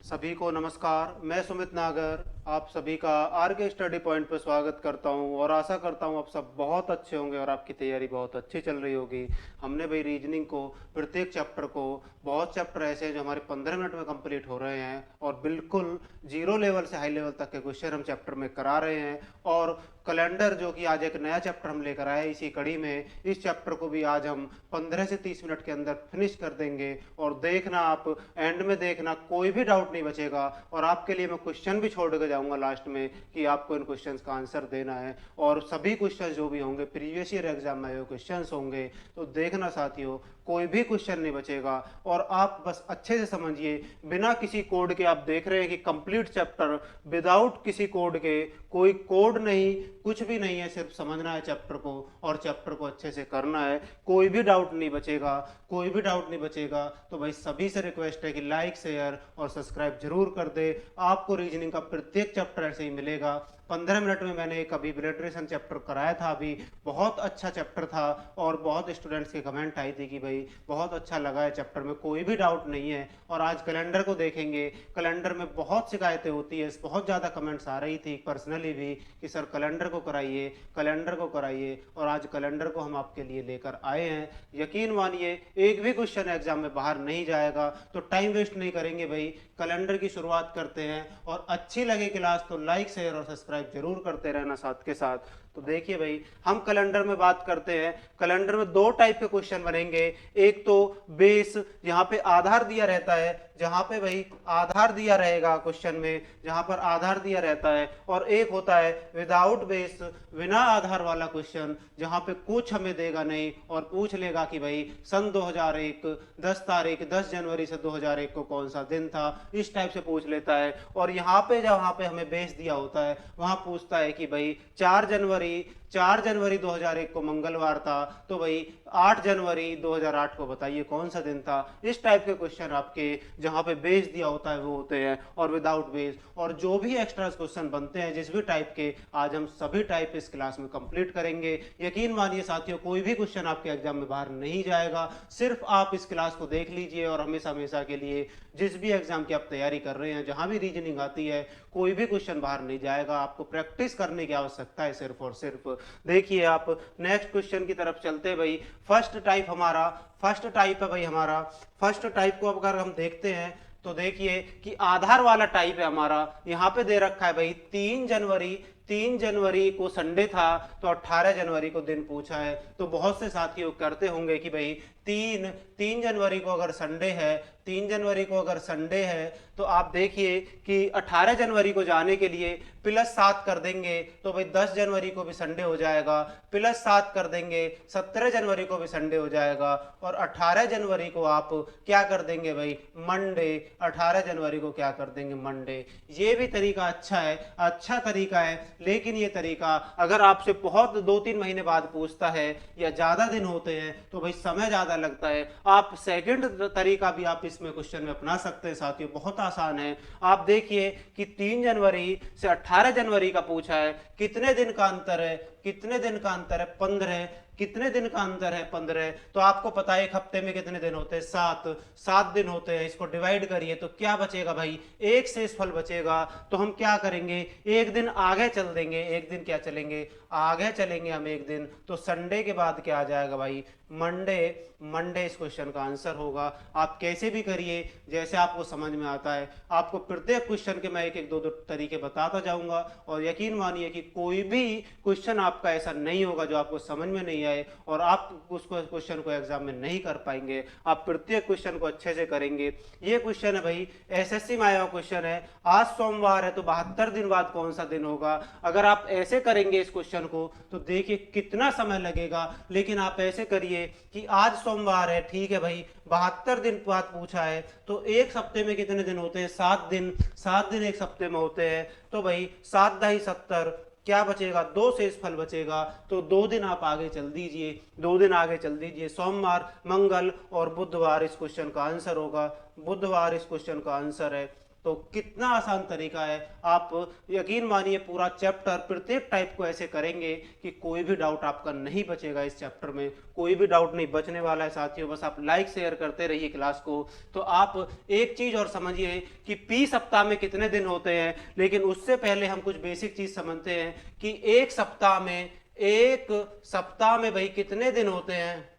सभी को नमस्कार। मैं सुमित नागर आप सभी का आर के स्टडी पॉइंट पर स्वागत करता हूं और आशा करता हूं आप सब बहुत अच्छे होंगे और आपकी तैयारी बहुत अच्छी चल रही होगी। हमने भाई रीजनिंग को प्रत्येक चैप्टर को बहुत चैप्टर ऐसे हैं जो हमारे 15 मिनट में कंप्लीट हो रहे हैं और बिल्कुल जीरो लेवल से हाई लेवल तक के क्वेश्चन हम चैप्टर में करा रहे हैं। और कैलेंडर जो कि आज एक नया चैप्टर हम लेकर आए इसी कड़ी में, इस चैप्टर को भी आज हम 15 से 30 मिनट के अंदर फिनिश कर देंगे। और देखना, आप एंड में देखना, कोई भी डाउट नहीं बचेगा। और आपके लिए मैं क्वेश्चन भी छोड़ के जाऊंगा लास्ट में कि आपको इन क्वेश्चंस का आंसर देना है। और सभी क्वेश्चन जो भी होंगे प्रीवियस ईयर एग्जाम में जो क्वेश्चंस होंगे, तो देखना साथियों, कोई भी क्वेश्चन नहीं बचेगा। और आप बस अच्छे से समझिए, बिना किसी कोड के आप देख रहे हैं कि कंप्लीट चैप्टर विदाउट किसी कोड के, कोई कोड नहीं, कुछ भी नहीं है, सिर्फ समझना है चैप्टर को और चैप्टर को अच्छे से करना है। कोई भी डाउट नहीं बचेगा, कोई भी डाउट नहीं बचेगा। तो भाई सभी से रिक्वेस्ट है कि लाइक शेयर और सब्सक्राइब जरूर कर दे। आपको रीजनिंग का प्रत्येक चैप्टर ऐसे ही मिलेगा। 15 मिनट में मैंने एक अभी बिलिट्रेशन चैप्टर कराया था, अभी बहुत अच्छा चैप्टर था और बहुत स्टूडेंट्स के कमेंट आई थी कि भाई बहुत अच्छा लगा है चैप्टर में, कोई भी डाउट नहीं है। और आज कैलेंडर को देखेंगे, कैलेंडर में बहुत शिकायतें होती है, बहुत ज़्यादा कमेंट्स आ रही थी पर्सनली भी कि सर कैलेंडर को कराइए, कैलेंडर को कराइए। और आज कैलेंडर को हम आपके लिए लेकर आए हैं। यकीन मानिए एक भी क्वेश्चन एग्जाम में बाहर नहीं जाएगा। तो टाइम वेस्ट नहीं करेंगे भाई, कैलेंडर की शुरुआत करते हैं। और अच्छी लगे क्लास तो लाइक शेयर और सब्सक्राइब जरूर करते रहना साथ के साथ। तो देखिए भाई, हम कैलेंडर में बात करते हैं। कैलेंडर में दो टाइप के क्वेश्चन बनेंगे। एक तो बेस, जहां पे आधार दिया रहता है, जहां पे भाई आधार दिया रहेगा क्वेश्चन में, जहां पर आधार दिया रहता है। और एक होता है विदाउट बेस, बिना आधार वाला क्वेश्चन, जहां पे कुछ हमें देगा नहीं और पूछ लेगा कि भाई सन 2001 10 तारीख 10 जनवरी से 2001 को कौन सा दिन था, इस टाइप से पूछ लेता है। और यहाँ पे जहाँ पे हमें बेस दिया होता है वहां पूछता है कि भाई 4 जनवरी 2001 को मंगलवार था, तो भाई 8 जनवरी 2008 को बताइए कौन सा दिन था। इस टाइप के क्वेश्चन आपके जहां पे बेस दिया होता है वो होते हैं, और विदाउट बेस। और जो भी एक्स्ट्रा क्वेश्चन बनते हैं जिस भी टाइप के, आज हम सभी टाइप इस क्लास में कंप्लीट करेंगे। यकीन मानिए साथियों, कोई भी क्वेश्चन आपके एग्जाम में बाहर नहीं जाएगा। सिर्फ आप इस क्लास को देख लीजिए और हमेशा हमेशा के लिए जिस भी एग्जाम की आप तैयारी कर रहे हैं, जहां भी रीजनिंग आती है, कोई भी क्वेश्चन बाहर नहीं जाएगा। आपको प्रैक्टिस करने की आवश्यकता है सिर्फ और सिर्फ। देखिए आप नेक्स्ट क्वेश्चन की तरफ चलते हैं भाई। फर्स्ट टाइप है भाई हमारा। फर्स्ट टाइप को अगर हम देखते हैं तो देखिए कि आधार वाला टाइप है हमारा। यहां पे दे रखा है भाई 3 जनवरी को संडे था, तो 18 जनवरी को दिन पूछा है। तो बहुत से साथी करते होंगे कि भाई तीन जनवरी को अगर संडे है, 3 जनवरी को अगर संडे है, तो आप देखिए कि 18 जनवरी को जाने के लिए +7 कर देंगे तो भाई 10 जनवरी को भी संडे हो जाएगा। +7 कर देंगे 17 जनवरी को भी संडे हो जाएगा। और 18 जनवरी को आप क्या कर देंगे भाई, मंडे। 18 जनवरी को क्या कर देंगे, मंडे। ये भी तरीका अच्छा है, अच्छा तरीका है। लेकिन ये तरीका अगर आपसे बहुत 2-3 महीने बाद पूछता है या ज्यादा दिन होते हैं तो भाई समय ज्यादा लगता है। आप सेकंड तरीका भी आप इसमें क्वेश्चन में अपना सकते हैं साथियों, बहुत आसान है। आप देखिए कि 3 जनवरी से 18 जनवरी का पूछा है, कितने दिन का अंतर है, कितने दिन का अंतर है, 15। कितने दिन का अंतर है, 15। तो आपको पता है एक हफ्ते में कितने दिन होते हैं, 7 दिन होते हैं। इसको डिवाइड करिए तो क्या बचेगा भाई, एक शेषफल बचेगा। तो हम क्या करेंगे, एक दिन आगे चल देंगे। एक दिन क्या चलेंगे, आगे चलेंगे हम एक दिन। तो संडे के बाद क्या आ जाएगा भाई, मंडे इस क्वेश्चन का आंसर होगा। आप कैसे भी करिए जैसे आपको समझ में आता है। आपको प्रत्येक क्वेश्चन के मैं एक एक दो तरीके बताता जाऊंगा। और यकीन मानिए कि कोई भी क्वेश्चन आपका ऐसा नहीं होगा जो आपको समझ में नहीं आए और आप उस क्वेश्चन को एग्जाम में नहीं कर पाएंगे। आप प्रत्येक क्वेश्चन को अच्छे से करेंगे। ये क्वेश्चन है भाई, एसएससी में आया हुआ क्वेश्चन है। आज सोमवार है तो 72 दिन बाद कौन सा दिन होगा। अगर आप ऐसे करेंगे इस क्वेश्चन को तो देखिए कितना समय लगेगा। लेकिन आप ऐसे करिए कि आज सोमवार है, ठीक है भाई, 72 दिन बाद पूछा है, तो एक हफ्ते में कितने दिन होते हैं, 7 दिन एक हफ्ते में होते हैं। तो भाई 7 दही 70, क्या बचेगा, 2 शेषफल बचेगा। तो 2 दिन आप आगे चल दीजिए, 2 दिन आगे चल दीजिए। सोमवार, मंगल और बुधवार इस क्वेश्चन का आंसर होगा। बुधवार इस क्वेश्चन का आंसर है। तो कितना आसान तरीका है। आप यकीन मानिए पूरा चैप्टर प्रत्येक टाइप को ऐसे करेंगे कि कोई भी डाउट आपका नहीं बचेगा। इस चैप्टर में कोई भी डाउट नहीं बचने वाला है साथियों। बस आप लाइक शेयर करते रहिए क्लास को। तो आप एक चीज और समझिए कि पी सप्ताह में कितने दिन होते हैं, लेकिन उससे पहले हम कुछ बेसिक चीज समझते हैं कि एक सप्ताह में भाई कितने दिन होते हैं।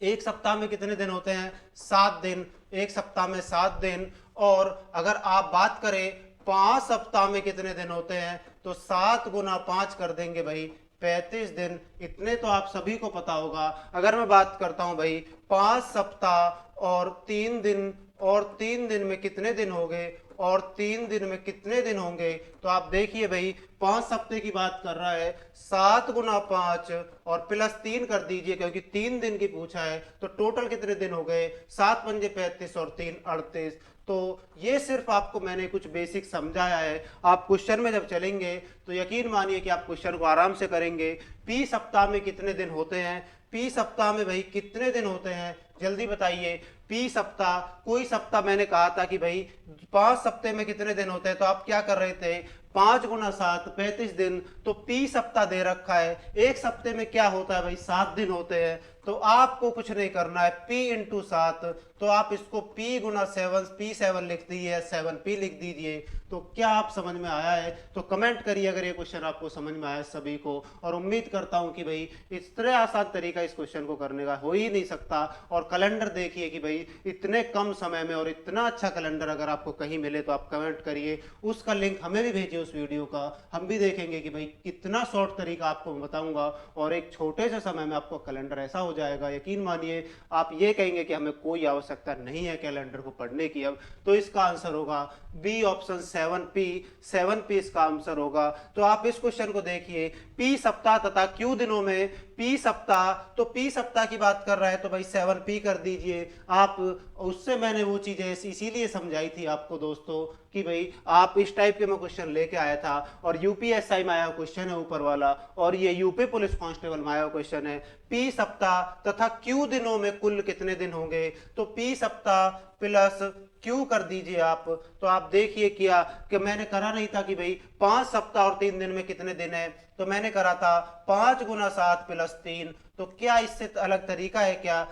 एक सप्ताह में कितने दिन होते हैं? 7 दिन। एक सप्ताह में 7 दिन। और अगर आप बात करें 5 सप्ताह में कितने दिन होते हैं, तो 7 गुना 5 कर देंगे भाई 35 दिन। इतने तो आप सभी को पता होगा। अगर मैं बात करता हूं भाई 5 सप्ताह और 3 दिन, और 3 दिन में कितने दिन हो गए, और 3 दिन में कितने दिन होंगे, तो आप देखिए भाई 5 सप्ताह की बात कर रहा है, 7 गुना 5 और प्लस 3 कर दीजिए क्योंकि 3 दिन की पूछा है। तो टोटल कितने दिन हो गए? 7 पंजे 35 और 3 38। तो ये सिर्फ आपको मैंने कुछ बेसिक समझाया है। आप क्वेश्चन में जब चलेंगे तो यकीन मानिए कि आप क्वेश्चन को आराम से करेंगे। पी सप्ताह में कितने दिन होते हैं? पी सप्ताह में भाई कितने दिन होते हैं, जल्दी बताइए। पी सप्ताह, कोई सप्ताह मैंने कहा था कि भाई 5 सप्ताह में कितने दिन होते हैं, तो आप क्या कर रहे थे? 5 गुना 7 35 दिन। तो पी सप्ताह दे रखा है। एक सप्ताह में क्या होता है भाई? 7 दिन होते हैं। तो आपको कुछ नहीं करना है, P इंटू 7। तो आप इसको P गुना 7 P7 लिख दीजिए, 7P लिख दीजिए। तो क्या आप समझ में आया है? तो कमेंट करिए अगर ये क्वेश्चन आपको समझ में आया सभी को। और उम्मीद करता हूं कि भाई इस तरह आसान तरीका इस क्वेश्चन को करने का हो ही नहीं सकता। और कैलेंडर देखिए कि भाई इतने कम समय में और इतना अच्छा कैलेंडर अगर आपको कहीं मिले तो आप कमेंट करिए, उसका लिंक हमें भी भेजिए उस वीडियो का। हम भी देखेंगे कि भाई कितना शॉर्ट तरीका आपको बताऊंगा और एक छोटे से समय में आपको कैलेंडर ऐसा हो जाएगा, यकीन मानिए आप ये कहेंगे कि हमें कोई आवश्यकता नहीं है कैलेंडर को पढ़ने की अब। तो इसका आंसर होगा बी ऑप्शन 7P। 7P इसका आंसर होगा। तो आप इस क्वेश्चन को देखिए, पी सप्ताह तथा क्यू दिनों में पी सप्ताह, तो पी सप्ताह की बात कर रहा है तो भाई 7P कर दीजिए आप। उससे मैंने वो चीजें इसीलिए समझाई थी आपको दोस्तों कि भाई आप इस टाइप के मैं क्वेश्चन लेके आया था। और यूपीएसआई में आया क्वेश्चन है ऊपर वाला, और ये यूपी पुलिस कांस्टेबल में आया क्वेश्चन है। पी सप्ताह तथा क्यू दिनों में कुल कितने दिन होंगे, तो पी सप्ताह प्लस क्यू कर दीजिए आप। तो आप देखिए किया कि मैंने करा नहीं था कि भाई 5 सप्ताह और 3 दिन में कितने दिन है, तो मैंने करा था 5 गुना 7 प्लस 3। तो क्या इससे अलग तरीका है क्या?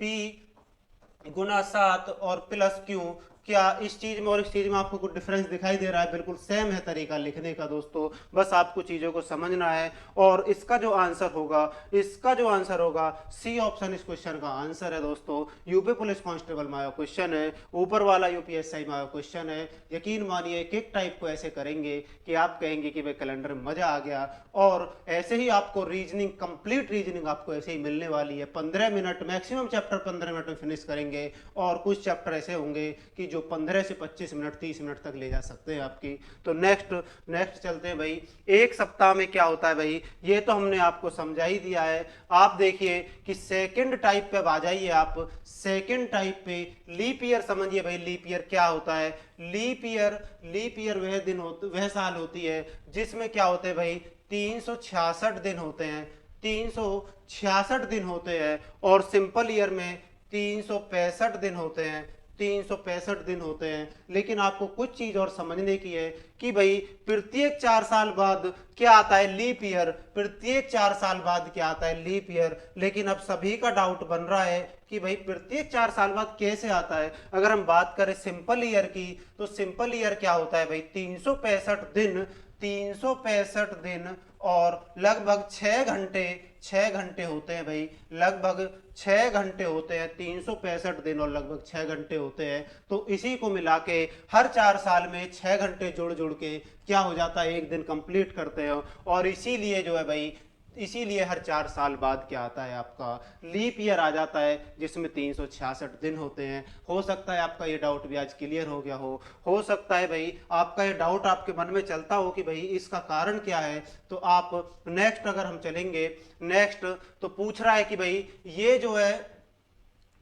P गुना 7 और प्लस क्यू, क्या इस चीज में और इस चीज में आपको कुछ डिफरेंस दिखाई दे रहा है? बिल्कुल सेम है तरीका लिखने का दोस्तों, बस आपको चीजों को समझना है। और इसका जो आंसर होगा सी ऑप्शन इस क्वेश्चन का आंसर है दोस्तों। यूपी पुलिस कांस्टेबल में आया क्वेश्चन है, ऊपर वाला यूपीएसआई में आया क्वेश्चन है। यकीन मानिए एक टाइप को ऐसे करेंगे कि आप कहेंगे कि भाई कैलेंडर में मजा आ गया। और ऐसे ही आपको रीजनिंग, कंप्लीट रीजनिंग आपको ऐसे ही मिलने वाली है। 15 मिनट मैक्सिमम चैप्टर 15 मिनट में फिनिश करेंगे। और कुछ चैप्टर ऐसे होंगे कि जो 15 से 25 मिनट 30 मिनट तक ले जा सकते हैं आपकी। तो नेक्स्ट चलते हैं भाई। एक सप्ताह में क्या होता है भाई, ये तो हमने आपको समझा ही दिया है। आप देखिए कि सेकंड टाइप पे आ जाइए आप। सेकंड टाइप पे लीप ईयर समझिए भाई। लीप ईयर क्या होता है? लीप ईयर वह साल होती है जिसमें क्या होते हैं भाई 366 दिन होते हैं। 366 दिन होते हैं। और सिंपल ईयर में 365 दिन होते हैं। 365 दिन होते हैं। लेकिन आपको कुछ चीज और समझने की है कि भाई प्रत्येक 4 साल बाद क्या आता है? Leap year. प्रत्येक 4 साल बाद क्या आता है? Leap year. लेकिन अब सभी का डाउट बन रहा है कि भाई प्रत्येक 4 साल बाद कैसे आता है। अगर हम बात करें सिंपल ईयर की, तो सिंपल ईयर क्या होता है भाई 365 दिन और लगभग 6 घंटे होते हैं भाई। लगभग 6 घंटे होते हैं। 365 दिन और लगभग 6 घंटे होते हैं। तो इसी को मिला के हर 4 साल में 6 घंटे जुड़ के क्या हो जाता है? एक दिन कंप्लीट करते हैं। और इसीलिए जो है भाई, इसीलिए हर 4 साल बाद क्या आता है? आपका लीप ईयर आ जाता है जिसमें 366 दिन होते हैं। हो सकता है आपका ये डाउट भी आज क्लियर हो गया हो सकता है भाई आपका ये डाउट आपके मन में चलता हो कि भाई इसका कारण क्या है। तो आप नेक्स्ट अगर हम चलेंगे, नेक्स्ट तो पूछ रहा है कि भाई ये जो है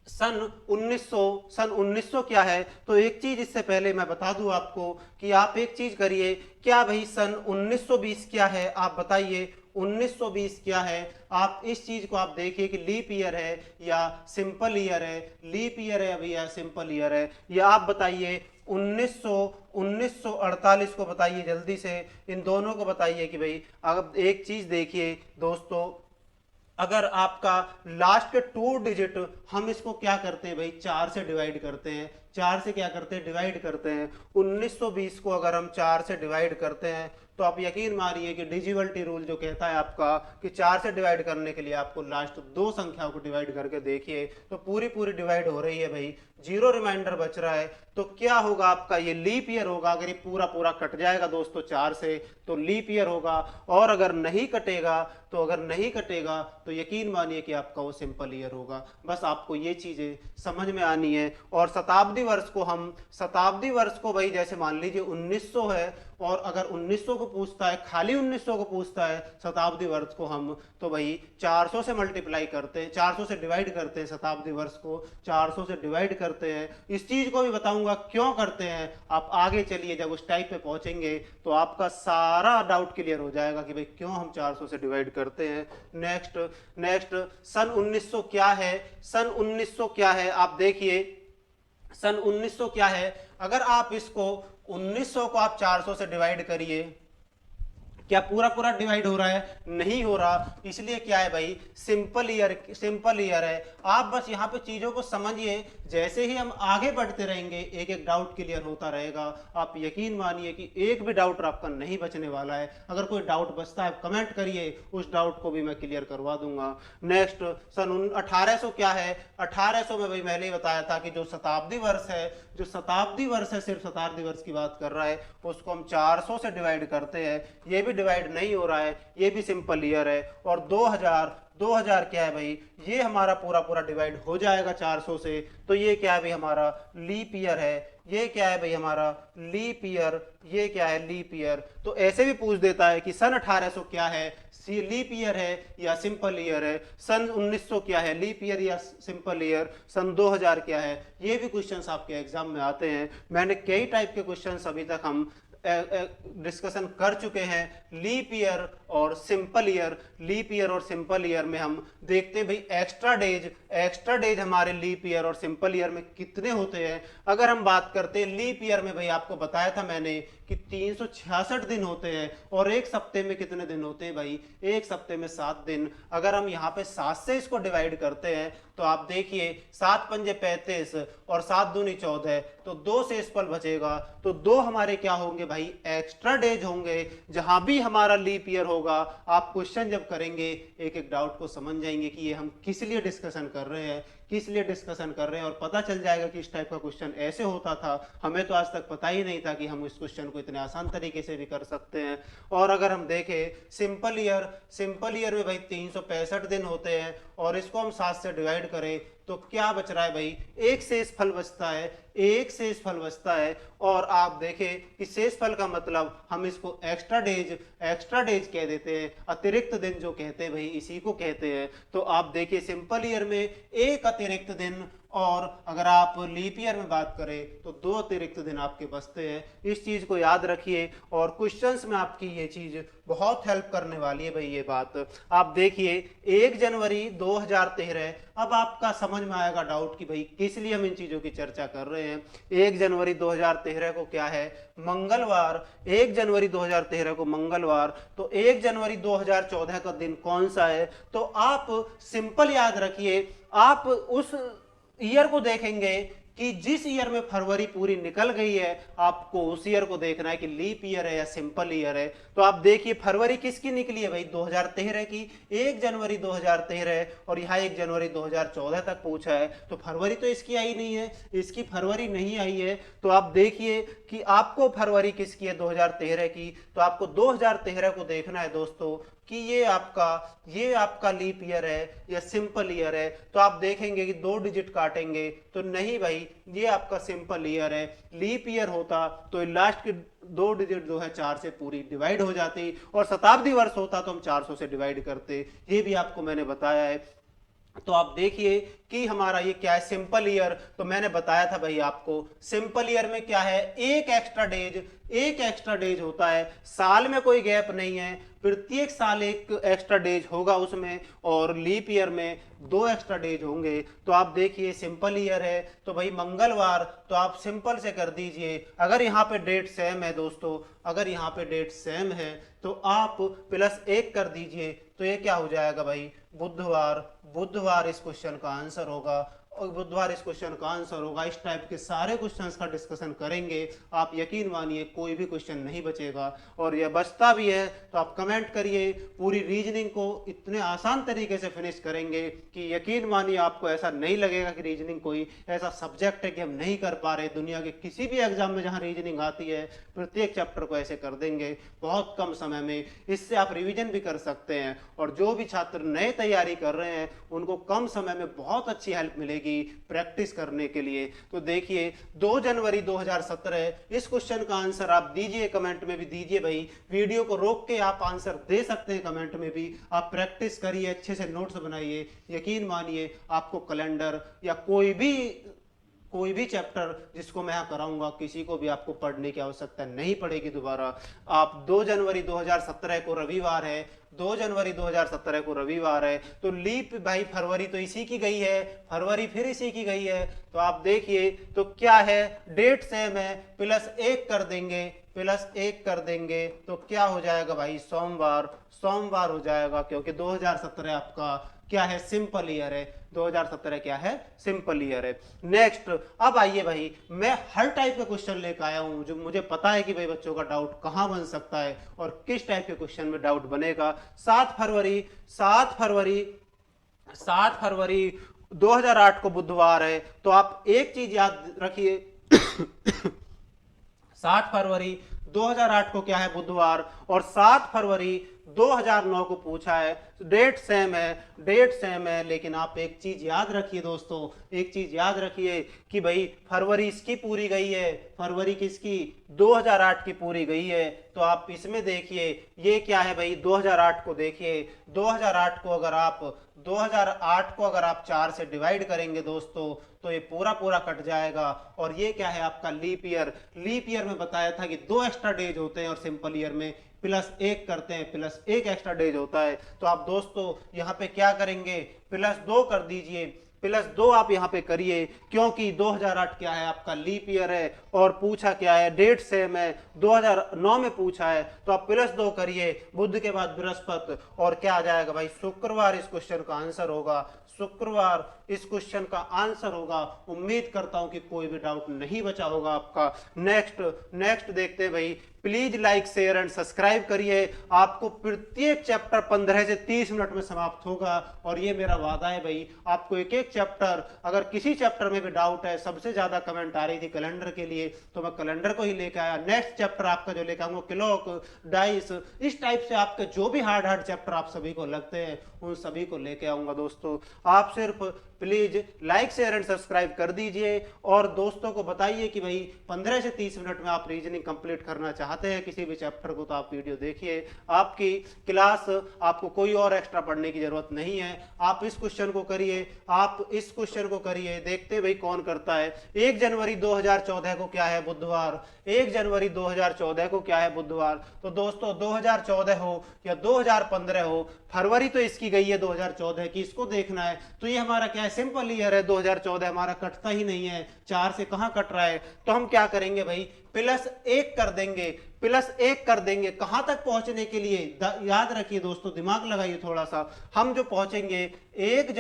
सन 1900 क्या है। तो एक चीज इससे पहले मैं बता दूं आपको कि आप एक चीज करिए, क्या भाई सन 1920 क्या है? आप बताइए 1920 क्या है? आप इस चीज को आप देखिए कि लीप ईयर है या सिंपल ईयर है। लीप ईयर है अभी या सिंपल ईयर है, या आप बताइए 1948 को बताइए जल्दी से, इन दोनों को बताइए कि भाई, अब एक चीज देखिए दोस्तों, अगर आपका लास्ट के 2 डिजिट, हम इसको क्या करते हैं भाई, 4 से डिवाइड करते हैं, 4 से क्या करते हैं, डिवाइड करते हैं। 1920 को अगर हम 4 से डिवाइड करते हैं तो आप यकीन मानिए कि डिजिवल्टी रूल जो कहता है आपका कि 4 से डिवाइड करने के लिए आपको लास्ट 2 संख्याओं को डिवाइड करके देखिए तो पूरी पूरी डिवाइड हो रही है भाई, 0 रिमाइंडर बच रहा है। तो क्या होगा आपका, ये लीप ईयर होगा। अगर ये पूरा पूरा कट जाएगा दोस्तों 4 से तो लीप ईयर होगा, और अगर नहीं कटेगा तो यकीन मानिए कि आपका वो सिंपल ईयर होगा। बस आपको ये चीजें समझ में आनी है। और शताब्दी वर्ष को भाई जैसे मान लीजिए 1900 है, और अगर 1900 को पूछता है, खाली 1900 को पूछता है शताब्दी वर्ष को हम, तो भाई 400 से मल्टीप्लाई करते हैं, 400 से डिवाइड करते हैं, शताब्दी वर्ष को 400 से डिवाइड करते हैं। इस चीज को भी बताऊंगा क्यों करते हैं, आप आगे चलिए जब उस टाइप पे पहुंचेंगे तो आपका सारा डाउट क्लियर हो जाएगा कि भाई क्यों हम 400 से डिवाइड करते हैं। नेक्स्ट सन 1900 क्या है, सन 1900 क्या है, आप देखिए सन 1900 क्या है। अगर आप इसको 1900 को आप 400 से डिवाइड करिए, क्या पूरा पूरा डिवाइड हो रहा है, नहीं हो रहा, इसलिए क्या है भाई, सिंपल ईयर है। आप बस यहाँ पे चीजों को समझिए, जैसे ही हम आगे बढ़ते रहेंगे एक एक डाउट क्लियर होता रहेगा। आप यकीन मानिए कि एक भी डाउट आपका नहीं बचने वाला है। अगर कोई डाउट बचता है कमेंट करिए, उस डाउट को भी मैं क्लियर करवा दूंगा। नेक्स्ट सन 1800 क्या है, 1800 में भाई मैंने ही बताया था कि जो शताब्दी वर्ष है, सिर्फ शताब्दी वर्ष की बात कर रहा है, उसको हम 400 से डिवाइड करते हैं। ये भी डिवाइड नहीं हो रहा है, ये भी सिंपल ईयर है। और 2000 क्या है भाई, ये हमारा पूरा पूरा डिवाइड हो जाएगा 400 से, तो ये क्या है भाई, हमारा लीप ईयर है। ये क्या है भाई, हमारा लीप ईयर, ये क्या है, लीप ईयर। तो ऐसे भी पूछ देता है कि सन 1800 क्या है, लीप ईयर है या सिंपल ईयर है। सन 1900 क्या है, लीप ईयर या सिंपल ईयर। सन 2000 क्या है, ये भी क्वेश्चंस आपके एग्जाम में आते हैं। मैंने कई टाइप के क्वेश्चंस अभी तक हम डिस्कशन कर चुके हैं। लीप ईयर और सिंपल ईयर में हम देखते हैं भाई एक्स्ट्रा डेज हमारे लीप ईयर और सिंपल ईयर में कितने होते हैं। अगर हम बात करते हैं लीप ईयर में, भाई आपको बताया था मैंने कि 366 दिन होते हैं, और एक सप्ते में कितने दिन होते हैं भाई, एक सप्ते में 7 दिन। अगर हम यहाँ पे 7 से इसको डिवाइड करते हैं तो आप देखिए 7 पंजे 35 और 7 दूनी 14, तो 2 शेषफल बचेगा। तो 2 हमारे क्या होंगे भाई, एक्स्ट्रा डेज होंगे। जहां भी हमारा लीप ईयर होगा, आप क्वेश्चन जब करेंगे एक एक डाउट को समझ जाएंगे कि ये हम किस लिए डिस्कशन कर रहे हैं, और पता चल जाएगा कि इस टाइप का क्वेश्चन ऐसे होता था। हमें तो आज तक पता ही नहीं था कि हम इस क्वेश्चन को इतने आसान तरीके से भी कर सकते हैं। और अगर हम देखें सिंपल ईयर में भाई 365 दिन होते हैं, और इसको हम 7 से डिवाइड करें तो क्या बच रहा है भाई, एक शेषफल बचता है। और आप देखें कि शेषफल का मतलब हम इसको एक्स्ट्रा डेज कह देते हैं, अतिरिक्त दिन जो कहते हैं भाई इसी को कहते हैं। तो आप देखिए सिंपल ईयर में एक अतिरिक्त दिन, और अगर आप लीप ईयर में बात करें तो 2 अतिरिक्त दिन आपके बचते हैं। इस चीज को याद रखिए, और क्वेश्चंस में आपकी ये चीज बहुत हेल्प करने वाली है भाई। ये बात आप देखिए 1 जनवरी 2013, अब आपका समझ में आएगा डाउट कि भाई किस लिए हम इन चीजों की चर्चा कर रहे हैं। 1 जनवरी 2013 को क्या है, मंगलवार। 1 जनवरी 2013 को मंगलवार। तो 1 जनवरी 2014 का दिन कौन सा है, तो आप सिंपल याद रखिए, आप उस ईयर को देखेंगे कि जिस ईयर में फरवरी पूरी निकल गई है, आपको उस ईयर को देखना है कि लीप ईयर है या सिंपल ईयर है। तो आप देखिए फरवरी किसकी निकली है भाई, 2013 की, 1 जनवरी 2013, और यहाँ 1 जनवरी 2014 तक पूछा है, तो फरवरी तो इसकी आई नहीं है, इसकी फरवरी नहीं आई है। तो आप देखिए कि आपको फरवरी किसकी है, 2013 की। तो आपको 2013 को देखना है दोस्तों कि ये आपका लीप ईयर है या सिंपल ईयर है। तो आप देखेंगे कि 2 डिजिट काटेंगे तो नहीं भाई, ये आपका सिंपल ईयर है। लीप ईयर होता तो लास्ट के 2 डिजिट जो है 4 से पूरी डिवाइड हो जाती, और शताब्दी वर्ष होता तो हम 400 से डिवाइड करते। ये भी आपको मैंने बताया है। तो आप देखिए कि हमारा ये क्या है, सिंपल ईयर। तो मैंने बताया था भाई आपको, सिंपल ईयर में क्या है, एक एक्स्ट्रा डेज होता है, साल में कोई गैप नहीं है, प्रत्येक साल एक एक्स्ट्रा डेज होगा उसमें, और लीप ईयर में 2 एक्स्ट्रा डेज होंगे। तो आप देखिए सिंपल ईयर है तो भाई मंगलवार, तो आप सिंपल से कर दीजिए। अगर यहाँ पे डेट सेम है दोस्तों, अगर यहाँ पे डेट सेम है तो आप +1 कर दीजिए, तो ये क्या हो जाएगा भाई, बुधवार। बुधवार इस क्वेश्चन का आंसर होगा, और बुधवार इस क्वेश्चन का आंसर होगा। इस टाइप के सारे क्वेश्चंस का डिस्कशन करेंगे, आप यकीन मानिए कोई भी क्वेश्चन नहीं बचेगा। और यह बचता भी है तो आप कमेंट करिए, पूरी रीजनिंग को इतने आसान तरीके से फिनिश करेंगे कि यकीन मानिए आपको ऐसा नहीं लगेगा कि रीजनिंग कोई ऐसा सब्जेक्ट है कि हम नहीं कर पा रहे। दुनिया के किसी भी एग्जाम में जहां रीजनिंग आती है, प्रत्येक चैप्टर को ऐसे कर देंगे बहुत कम समय में। इससे आप रिविजन भी कर सकते हैं, और जो भी छात्र नए तैयारी कर रहे हैं उनको कम समय में बहुत अच्छी हेल्प मिलेगी प्रैक्टिस करने के लिए। तो देखिए 2 जनवरी 2017 इस क्वेश्चन का आंसर आप दीजिए, कमेंट में भी दीजिए भाई, वीडियो को रोक के आप आंसर दे सकते हैं कमेंट में भी। आप प्रैक्टिस करिए, अच्छे से नोट्स बनाइए, यकीन मानिए आपको कैलेंडर या कोई भी चैप्टर जिसको मैं यहाँ कराऊंगा, किसी को भी आपको पढ़ने की आवश्यकता नहीं पड़ेगी दोबारा। आप 2 जनवरी 2017 को रविवार है, 2 जनवरी 2017 को रविवार है, तो लीप भाई फरवरी तो इसी की गई है, फरवरी फिर इसी की गई है। तो आप देखिए तो क्या है, डेट सेम है, +1 कर देंगे, +1 कर देंगे तो क्या हो जाएगा भाई, सोमवार। सोमवार हो जाएगा, क्योंकि 2017 आपका क्या है, सिंपल ईयर है। 2017 क्या है, सिंपल ईयर है। नेक्स्ट, अब आइए भाई, मैं हर टाइप का क्वेश्चन लेकर आया हूं जो मुझे पता है कि भाई बच्चों का डाउट कहां बन सकता है और किस टाइप के क्वेश्चन में डाउट बनेगा। 7 फरवरी 2008 को बुधवार है, तो आप एक चीज याद रखिए 7 फरवरी 2008 को क्या है, बुधवार, और 7 फरवरी 2009 को पूछा है। डेट सेम है, डेट सेम है, लेकिन आप एक चीज याद रखिए दोस्तों, एक चीज याद रखिए कि भाई फरवरी इसकी पूरी गई है, फरवरी किसकी, 2008 की पूरी गई है। तो आप इसमें देखिए ये क्या है भाई, 2008 को देखिए, 2008 को अगर आप 4 से डिवाइड करेंगे दोस्तों, तो ये पूरा पूरा कट जाएगा। और ये क्या है आपका, लीप ईयर। लीप ईयर में बताया था कि 2 एक्स्ट्रा डेज होते हैं, और सिंपल ईयर में +1 करते हैं, +1 एक्स्ट्रा डेज होता है। तो आप दोस्तों यहाँ पे क्या करेंगे, +2 कर दीजिए, +2 आप यहाँ पे करिए, क्योंकि 2008 क्या है आपका, लीप ईयर है, और पूछा क्या है, डेट सेम है, 2009 में पूछा है। तो आप +2 करिए, बुध के बाद बृहस्पति, और क्या आ जाएगा भाई, शुक्रवार इस क्वेश्चन का आंसर होगा। शुक्रवार इस क्वेश्चन का आंसर होगा। उम्मीद करता हूं कि कोई भी डाउट नहीं बचा होगा आपका। नेक्स्ट देखते हैं भाई, please like share and subscribe करिए। आपको प्रत्येक चैप्टर 15 से 30 मिनट में समाप्त होगा, और ये मेरा वादा है भाई, आपको एक एक चैप्टर, अगर किसी चैप्टर में भी डाउट है, सबसे ज्यादा कमेंट आ रही थी कैलेंडर के लिए, तो मैं कैलेंडर को ही लेकर आया। नेक्स्ट चैप्टर आपका जो लेकर आऊंगा, क्लॉक, डाइस, इस टाइप से आपके जो भी हार्ड चैप्टर आप सभी को लगते हैं उन सभी को लेके आऊंगा दोस्तों। आप सिर्फ please like share and subscribe कर दीजिए, और दोस्तों को बताइए कि भाई 15 से 30 मिनट में आप रीजनिंग कंप्लीट करना चाहते हैं किसी भी चैप्टर को, तो आप वीडियो देखिए। आपकी क्लास, आपको कोई और एक्स्ट्रा पढ़ने की जरूरत नहीं है। आप इस क्वेश्चन को करिए, आप इस क्वेश्चन को करिए, देखते हैं भाई कौन करता है। 1 जनवरी 2014 को क्या है, बुधवार। 1 जनवरी 2014 को क्या है, बुधवार। तो दोस्तों 2014 हो या 2015 हो, फरवरी तो इसकी गई है 2014 की, इसको देखना है। तो ये हमारा क्या है, सिंपल ईयर है। 2014 हमारा कटता ही नहीं है, 4 से कहां कट रहा है। तो हम क्या करेंगे भाई, +1 कर देंगे, +1 कर देंगे। कहां तक पहुंचने के लिए, याद रखिए दोस्तों, दिमाग लगाइए थोड़ा सा। हम जो पहुंचेंगे 1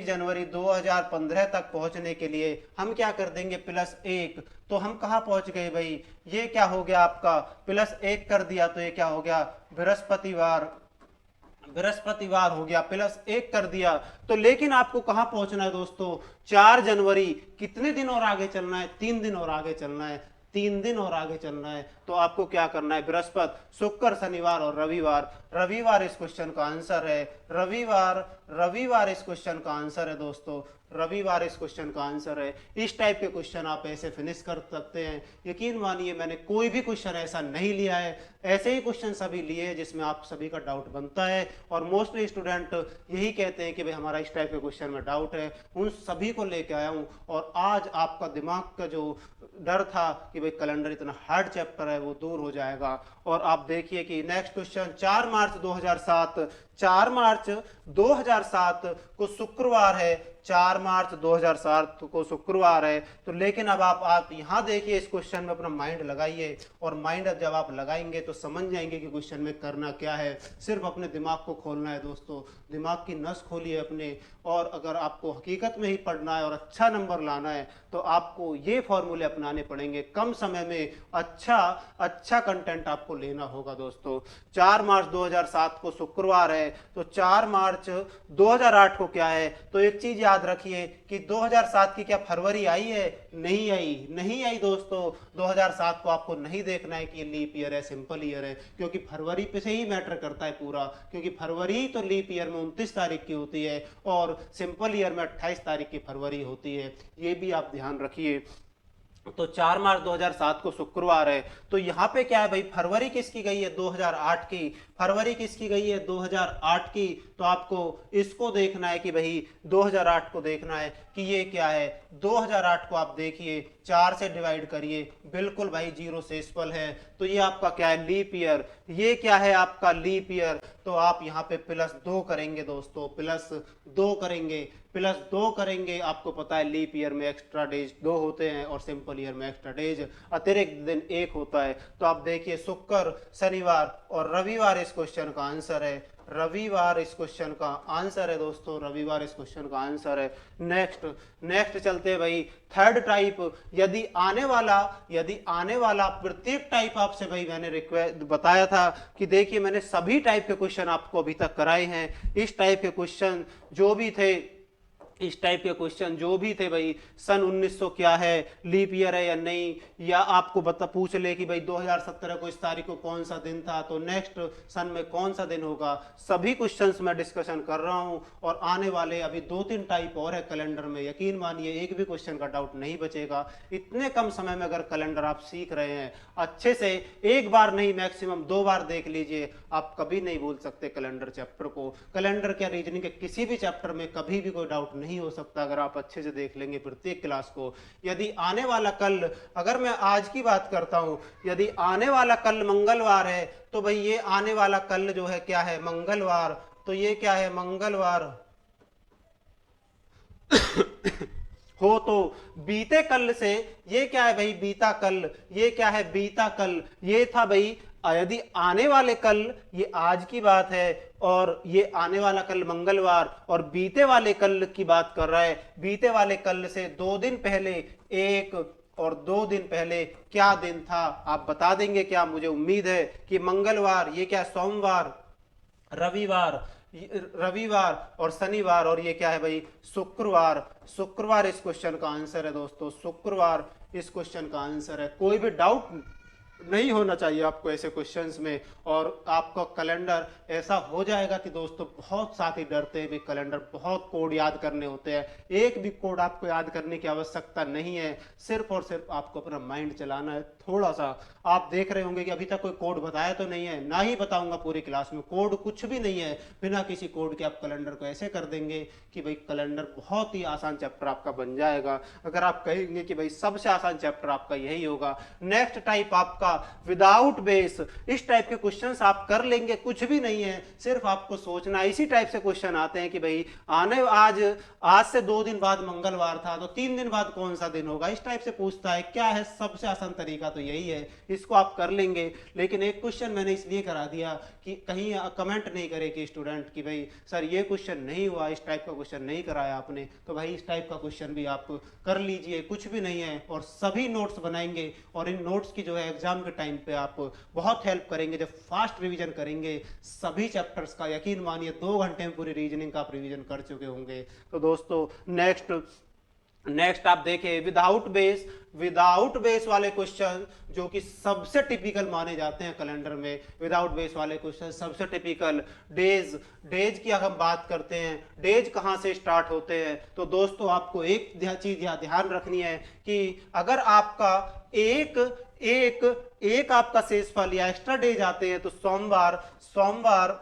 जनवरी 2015 तक पहुंचने के लिए हम क्या कर देंगे, +1। तो हम कहां पहुंच गए भाई, ये क्या हो गया आपका, +1 कर दिया, तो ये क्या हो गया, बृहस्पतिवार हो गया, +1 कर दिया। तो लेकिन आपको कहां पहुंचना है दोस्तों, 4 जनवरी। कितने दिन और आगे चलना है, 3 दिन और आगे चलना है, 3 दिन और आगे चलना है। तो आपको क्या करना है, बृहस्पति, शुक्र, शनिवार और रविवार। रविवार इस क्वेश्चन का आंसर है, रविवार इस क्वेश्चन का आंसर है दोस्तों। रविवार इस क्वेश्चन का आंसर है। इस टाइप के क्वेश्चन आप ऐसे फिनिश कर सकते हैं। यकीन मानिए मैंने कोई भी क्वेश्चन ऐसा नहीं लिया है, ऐसे ही क्वेश्चन सभी लिए हैं जिसमें आप सभी का डाउट बनता है। और मोस्टली स्टूडेंट यही कहते हैं कि भाई हमारा इस टाइप के क्वेश्चन में डाउट है, उन सभी को लेके आया हूँ। और आज आपका दिमाग का जो डर था कि भाई कैलेंडर इतना हार्ड चैप्टर है वो दूर हो जाएगा। और आप देखिए कि नेक्स्ट क्वेश्चन 4 मार्च 2007, 4 मार्च 2007 को शुक्रवार है, 4 मार्च 2007 को शुक्रवार है। तो लेकिन अब आप यहाँ देखिए, इस क्वेश्चन में अपना माइंड लगाइए, और माइंड जब आप लगाएंगे तो समझ जाएंगे कि क्वेश्चन में करना क्या है। सिर्फ अपने दिमाग को खोलना है दोस्तों, दिमाग की नस खोलिए अपने। और अगर आपको हकीकत में ही पढ़ना है और अच्छा नंबर लाना है तो आपको ये फॉर्मूले अपनाने पड़ेंगे। कम समय में अच्छा कंटेंट आपको लेना होगा दोस्तों। 4 मार्च 2007 को शुक्रवार है, तो 4 मार्च 2008 को क्या है? तो एक चीज याद रखिए कि 2007 की क्या फरवरी आई है? नहीं आई, नहीं आई दोस्तों। 2007 को आपको नहीं देखना है कि ये लीप ईयर है, सिंपल ईयर है, क्योंकि फरवरी पे से ही मैटर करता है पूरा। क्योंकि फरवरी तो लीप ईयर में 29 तारीख की होती है और सिंपल ईयर में 28 तारीख की फरवरी होती है, ये भी आप ध्यान रखिए। तो 4 मार्च 2007 को शुक्रवार है, तो यहाँ पे क्या है भाई, फरवरी किसकी गई है? 2008 की। फरवरी किसकी गई है? 2008 की। तो आपको इसको देखना है कि भाई 2008 को देखना है कि ये क्या है। 2008 को आप देखिए, 4 से डिवाइड करिए, बिल्कुल भाई 0 से स्पल है, तो ये आपका क्या है? Leap year. ये क्या है? आपका लीप ईयर। तो आप यहाँ पे +2 करेंगे दोस्तों, +2 करेंगे, +2 करेंगे। आपको पता है लीप ईयर में एक्स्ट्रा डेज 2 होते हैं और सिंपल ईयर में एक्स्ट्रा डेज अतिरिक्त दिन 1 होता है। तो आप देखिए शुक्र, शनिवार और रविवार इस क्वेश्चन का आंसर है। रविवार इस क्वेश्चन का आंसर है दोस्तों, रविवार इस क्वेश्चन का आंसर है। नेक्स्ट चलते हैं भाई, थर्ड टाइप। यदि आने वाला प्रत्येक टाइप आपसे भाई मैंने रिक्वेस्ट बताया था कि देखिए मैंने सभी टाइप के क्वेश्चन आपको अभी तक कराए हैं। इस टाइप के क्वेश्चन जो भी थे, इस टाइप के क्वेश्चन जो भी थे भाई, सन 1900 क्या है, लीप ईयर है या नहीं, या आपको पूछ ले कि भाई 2017 को इस तारीख को कौन सा दिन था, तो नेक्स्ट सन में कौन सा दिन होगा, सभी क्वेश्चंस मैं डिस्कशन कर रहा हूं। और आने वाले अभी 2-3 टाइप और है कैलेंडर में, यकीन मानिए एक भी क्वेश्चन का डाउट नहीं बचेगा। इतने कम समय में अगर कैलेंडर आप सीख रहे हैं अच्छे से, एक बार नहीं मैक्सिमम 2 बार देख लीजिए, आप कभी नहीं भूल सकते कैलेंडर चैप्टर को। कैलेंडर क्या, रीजनिंग के किसी भी चैप्टर में कभी भी कोई डाउट नहीं हो सकता अगर आप अच्छे से देख लेंगे प्रत्येक क्लास को। यदि आने वाला कल, अगर मैं आज की बात करता हूं, यदि आने वाला कल मंगलवार है, तो भाई ये आने वाला कल जो है क्या है? मंगलवार। तो ये क्या है? मंगलवार हो, तो बीते कल से ये क्या है भाई? बीता कल। ये क्या है? बीता कल। ये था भाई, यदि आने वाले कल, ये आज की बात है, और ये आने वाला कल मंगलवार, और बीते वाले कल की बात कर रहा है। बीते वाले कल से 2 दिन पहले, 1 और 2 दिन पहले क्या दिन था? आप बता देंगे क्या? मुझे उम्मीद है कि मंगलवार, ये क्या? सोमवार, रविवार और शनिवार, और ये क्या है भाई? शुक्रवार। शुक्रवार इस क्वेश्चन का आंसर है दोस्तों, शुक्रवार इस क्वेश्चन का आंसर है। कोई भी डाउट नहीं होना चाहिए आपको ऐसे क्वेश्चंस में, और आपका कैलेंडर ऐसा हो जाएगा कि दोस्तों बहुत साथी डरते हैं भी कैलेंडर, बहुत कोड याद करने होते हैं। एक भी कोड आपको याद करने की आवश्यकता नहीं है, सिर्फ और सिर्फ आपको अपना माइंड चलाना है थोड़ा सा। आप देख रहे होंगे कि अभी तक कोई कोड बताया तो नहीं है, ना ही बताऊंगा पूरी क्लास में, कोड कुछ भी नहीं है। बिना किसी कोड के आप कैलेंडर को ऐसे कर देंगे कि भाई कैलेंडर बहुत ही आसान चैप्टर आपका बन जाएगा। अगर आप कहेंगे कि भाई सबसे आसान चैप्टर आपका यही होगा। नेक्स्ट टाइप आपका विदाउट बेस। इस टाइप के क्वेश्चंस आप कर लेंगे, कुछ भी नहीं है, सिर्फ आपको सोचना। इसी टाइप से क्वेश्चन आते हैं कि भाई आज से 2 दिन बाद मंगलवार था, तो 3 दिन बाद कौन सा दिन होगा, इस टाइप से पूछता है। क्या है सबसे आसान तरीका? तो यही है, इसको आप कर लेंगे। लेकिन एक क्वेश्चन मैंने इसलिए करा दिया कि कहीं कमेंट नहीं करे कि स्टूडेंट कि भाई सर ये क्वेश्चन नहीं हुआ, इस टाइप का क्वेश्चन नहीं कराया आपने, तो भाई इस टाइप का क्वेश्चन भी आप कर लीजिए, कुछ भी नहीं है। और सभी नोट्स बनाएंगे, और इन नोट्स की जो है एग्जाम के टाइम पे आप बहुत हेल्प करेंगे जब फास्ट रिवीजन करेंगे सभी चैप्टर्स का। यकीन मानिए 2 घंटे में पूरी रीजनिंग का आप रिवीजन कर चुके होंगे। तो दोस्तों नेक्स्ट आप देखें विदाउट बेस वाले क्वेश्चन जो कि सबसे टिपिकल माने जाते हैं कैलेंडर में। विदाउट बेस वाले क्वेश्चन सबसे टिपिकल डेज डेज की अगर हम बात करते हैं, डेज कहां से स्टार्ट होते हैं, तो दोस्तों आपको एक चीज यहाँ ध्यान रखनी है कि अगर आपका एक एक एक आपका शेषफल या एक्स्ट्रा डेज आते हैं तो सोमवार सोमवार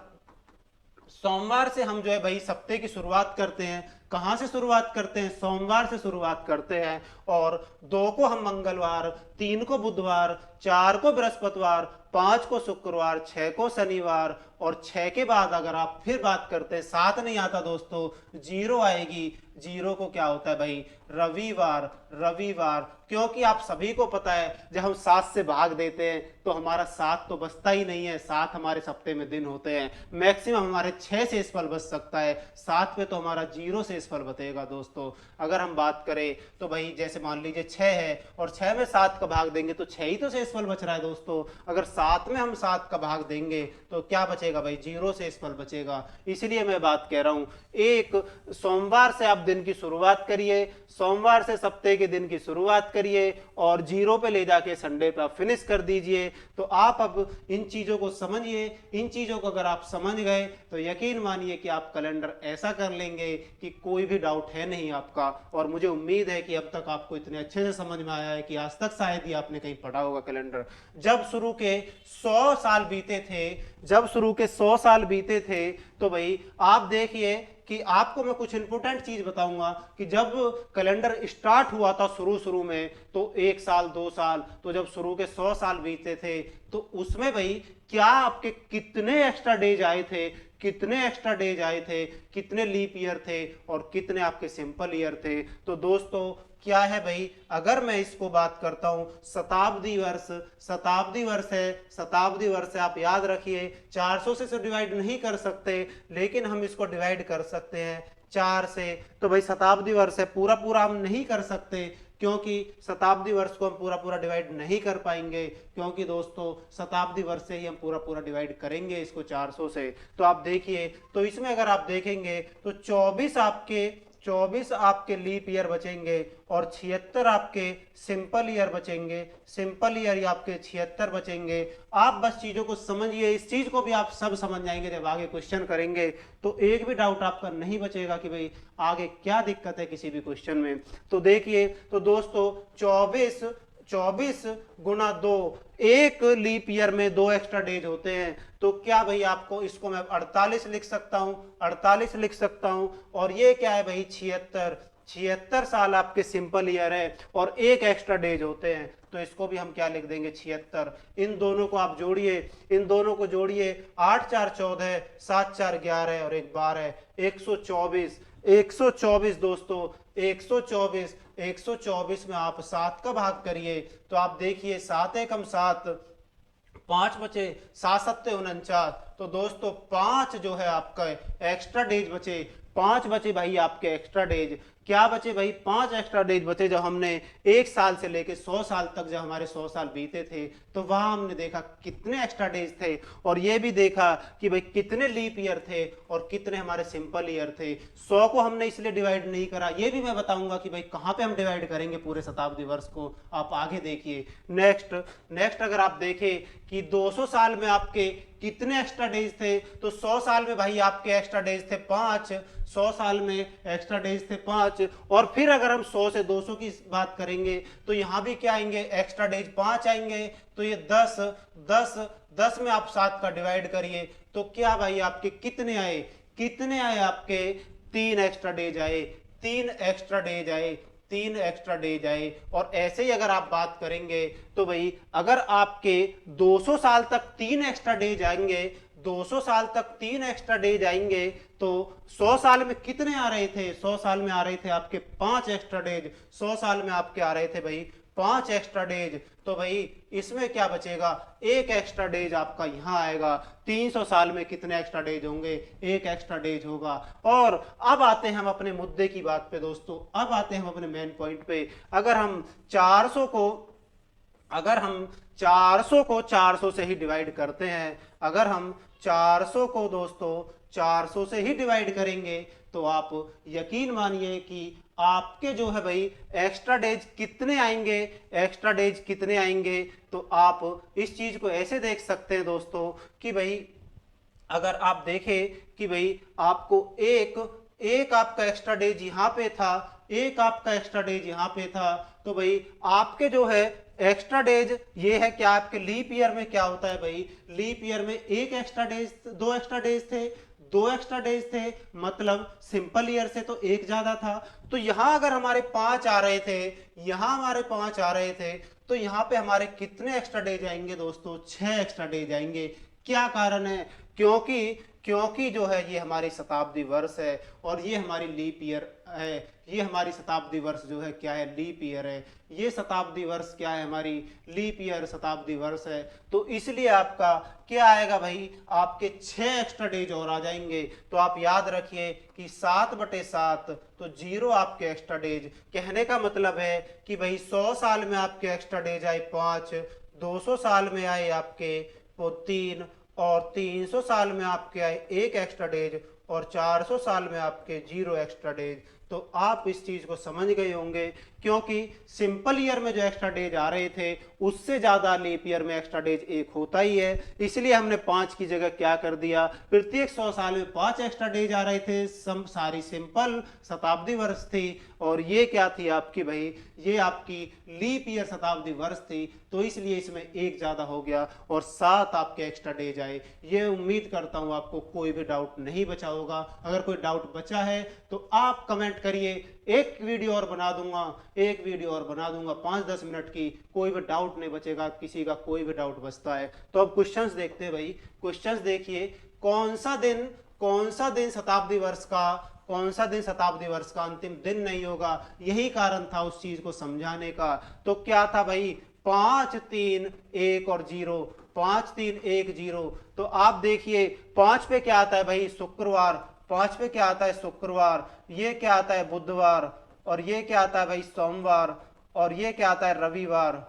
सोमवार से हम जो है भाई सप्ते की शुरुआत करते हैं। कहां से शुरुआत करते हैं? सोमवार से शुरुआत करते हैं। और 2 को हम मंगलवार, 3 को बुधवार, 4 को बृहस्पतिवार, 5 को शुक्रवार, 6 को शनिवार, और 6 के बाद अगर आप फिर बात करते हैं 7 नहीं आता दोस्तों, 0 आएगी। 0 को क्या होता है भाई? रविवार। रविवार क्योंकि आप सभी को पता है जब हम 7 से भाग देते हैं तो हमारा 7 तो बचता ही नहीं है। 7 हमारे सप्ते में दिन होते हैं, मैक्सिमम हमारे 6 शेषफल बच सकता है, 7 पे तो हमारा 0 शेषफल बचेगा दोस्तों। अगर हम बात करें तो भाई जैसे मान लीजिए 6 है और 6 में 7 का भाग देंगे तो 6 ही तो शेषफल बच रहा है दोस्तों। अगर 7 में हम 7 का भाग देंगे तो क्या बचेगा भाई? 0 शेषफल बचेगा। इसलिए मैं बात कह रहा हूं, एक सोमवार से आप दिन की शुरुआत करिए, सोमवार से सप्ते के दिन की शुरुआत करिए और 0 पे ले जाके संडे पे आप फिनिश कर दीजिए। तो आप अब इन चीजों को समझिए। इन चीजों को अगर आप समझ गए तो यकीन मानिए कि आप कैलेंडर ऐसा कर लेंगे कि कोई भी डाउट है नहीं आपका। और मुझे उम्मीद है कि अब तक आपको इतने अच्छे से समझ में आया है कि आज तक शायद ही आपने कहीं पढ़ा होगा कैलेंडर। जब शुरू के 100 साल बीते थे, जब शुरू के 100 साल बीते थे तो भाई आप देखिए कि आपको मैं कुछ इंपोर्टेंट चीज बताऊंगा कि जब कैलेंडर स्टार्ट हुआ था शुरू में तो 1 साल 2 साल, तो जब शुरू के 100 साल बीते थे तो उसमें भाई क्या आपके कितने एक्स्ट्रा डेज आए थे, कितने एक्स्ट्रा डेज आए थे, कितने लीप ईयर थे और कितने आपके सिंपल ईयर थे। तो दोस्तों क्या है भाई, अगर मैं इसको बात करता हूं शताब्दी वर्ष, शताब्दी वर्ष है, शताब्दी वर्ष है, आप याद रखिए 400 से डिवाइड नहीं कर सकते लेकिन हम इसको डिवाइड कर सकते हैं 4 से। तो भाई शताब्दी वर्ष है, पूरा पूरा हम नहीं कर सकते क्योंकि शताब्दी वर्ष को हम पूरा पूरा डिवाइड नहीं कर पाएंगे, क्योंकि दोस्तों शताब्दी वर्ष से ही हम पूरा पूरा डिवाइड करेंगे इसको 400 से। तो आप देखिए, तो इसमें अगर आप देखेंगे तो 24 आपके लीप ईयर बचेंगे और 76 आपके सिंपल ईयर बचेंगे। सिंपल ईयर आपके 76 बचेंगे। आप बस चीजों को समझिए, इस चीज को भी आप सब समझ जाएंगे जब आगे क्वेश्चन करेंगे तो एक भी डाउट आपका नहीं बचेगा कि भाई आगे क्या दिक्कत है किसी भी क्वेश्चन में। तो देखिए, तो दोस्तों 24 गुना 2, एक लीप ईयर में 2 एक्स्ट्रा डेज होते हैं। तो क्या भाई आपको इसको मैं 48 लिख सकता हूं, 48 लिख सकता हूं। और ये क्या है भाई 76 साल आपके सिंपल ईयर है और एक एक्स्ट्रा डेज होते हैं। तो इसको भी हम क्या लिख देंगे 76। इन दोनों को आप जोड़िए, इन दोनों को जोड़िए, 8 4 14, 7 4 11 और 1 12, 124। 124 दोस्तों, 124, 124 में आप 7 का भाग करिए तो आप देखिए 7 एकम 7, 5 बचे, 7 सत्ते 49। तो दोस्तों 5 जो है आपका एक्स्ट्रा डेज बचे, 5 बचे भाई आपके एक्स्ट्रा डेज। क्या बचे भाई? 5 एक्स्ट्रा डेज बचे। जब हमने 1 साल से लेके 100 साल तक जब हमारे 100 साल बीते थे तो वहां हमने देखा कितने एक्स्ट्रा डेज थे और ये भी देखा कि भाई कितने लीप ईयर थे और कितने हमारे सिंपल ईयर थे। 100 को हमने इसलिए डिवाइड नहीं करा, ये भी मैं बताऊंगा कि भाई कहां पे हम डिवाइड करेंगे पूरे शताब्दी वर्ष को, आप आगे देखिए। नेक्स्ट अगर आप देखें कि 200 साल में आपके कितने एक्स्ट्रा डेज थे, तो 100 साल में भाई आपके एक्स्ट्रा डेज थे 5, 100 साल में एक्स्ट्रा डेज थे 5। और फिर अगर हम 100 से 200 की बात करेंगे तो यहां भी क्या आएंगे? एक्स्ट्रा डेज 5 आएंगे। तो ये 10 में आप 7 का डिवाइड करिए तो क्या भाई आपके कितने आए? कितने आए आपके? 3 एक्स्ट्रा डेज आए, 3 एक्स्ट्रा डेज आए, 3 एक्स्ट्रा डेज आए। और ऐसे ही अगर आप बात करेंगे तो भाई अगर आपके 200 साल तक 3 एक्स्ट्रा डेज आएंगे, 200 साल तक 3 एक्स्ट्रा डेज आएंगे तो 100 साल में कितने आ रहे थे? 100 साल में आ रहे थे आपके 5 एक्स्ट्रा डेज। 100 साल में आपके आ रहे थे भाई 5 एक्स्ट्रा डेज। तो भाई इसमें क्या बचेगा? 1 एक्स्ट्रा डेज आपका यहां आएगा। 300 साल में कितने एक्स्ट्रा डेज होंगे? 1 एक्स्ट्रा डेज होगा। और अब आते हैं हम अपने मुद्दे की बात पे दोस्तों, अब आते हैं हम अपने मेन पॉइंट पे। अगर हम 400 को 400 से ही डिवाइड करते हैं, अगर हम 400 को दोस्तों 400 से ही डिवाइड करेंगे तो आप यकीन मानिए कि आपके जो है भाई एक्स्ट्रा डेज कितने आएंगे, एक्स्ट्रा डेज कितने आएंगे। तो आप इस चीज को ऐसे देख सकते हैं दोस्तों कि भाई अगर आप देखें कि भाई आपको एक एक आपका एक्स्ट्रा डेज यहाँ पे था, एक आपका एक्स्ट्रा डेज यहाँ पे था, तो भाई आपके जो है एक्स्ट्रा डेज ये है क्या, आपके लीप ईयर में क्या होता है भाई, लीप ईयर में एक एक्स्ट्रा डेज, दो एक्स्ट्रा डेज थे, दो एक्स्ट्रा डेज थे, मतलब सिंपल ईयर से तो एक ज्यादा था। तो यहां अगर हमारे 5 आ रहे थे, यहां हमारे 5 आ रहे थे, तो यहां पे हमारे कितने एक्स्ट्रा डेज आएंगे दोस्तों, 6 एक्स्ट्रा डेज आएंगे। क्या कारण है, क्योंकि जो है ये हमारी शताब्दी वर्ष है और ये हमारी लीप ईयर है, ये हमारी शताब्दी वर्ष जो है क्या है, लीप ईयर है। ये शताब्दी वर्ष क्या है, हमारी लीप ईयर शताब्दी वर्ष है। तो इसलिए आपका क्या आएगा भाई, आपके 6 एक्स्ट्रा डेज और आ जाएंगे। तो आप याद रखिए कि 7/7 तो 0 आपके एक्स्ट्रा डेज। कहने का मतलब है कि भाई 100 साल में आपके एक्स्ट्रा डेज आए 5, 200 साल में आए आपके 3 और 300 साल में आपके आए 1 एक्स्ट्रा डेज और 400 साल में आपके 0 एक्स्ट्रा डेज। तो आप इस चीज को समझ गए होंगे, क्योंकि सिंपल ईयर में जो एक्स्ट्रा डेज आ रहे थे उससे ज्यादा लीप ईयर में एक्स्ट्रा डेज एक होता ही है। इसलिए हमने 5 की जगह क्या कर दिया, प्रत्येक 100 साल में 5 एक्स्ट्रा डेज आ रहे थे। सारी सिंपल शताब्दी वर्ष थी और ये क्या थी आपकी भाई, ये आपकी लीप ईयर शताब्दी वर्ष थी। तो इसलिए इसमें एक ज्यादा हो गया और 7 आपके एक्स्ट्रा डेज आए। ये उम्मीद करता हूं आपको कोई भी डाउट नहीं बचा होगा। अगर कोई डाउट बचा है तो आप कमेंट करिए, एक वीडियो और बना दूंगा, एक वीडियो और बना दूंगा 5-10 मिनट की, कोई भी डाउट नहीं बचेगा। किसी का कोई भी डाउट बचता है तो अब क्वेश्चंस देखते हैं भाई। क्वेश्चंस देखिए, कौन सा दिन शताब्दी वर्ष का, कौन सा दिन शताब्दी वर्ष का अंतिम दिन नहीं होगा। यही कारण था उस चीज को समझाने का। तो क्या था भाई, 5 3 1 और 0, 5 3 1 0। तो आप देखिए 5 पे क्या आता है भाई, शुक्रवार, 5 पे क्या आता है शुक्रवार, ये क्या आता है बुधवार, और ये क्या आता है भाई सोमवार, और ये क्या आता है रविवार।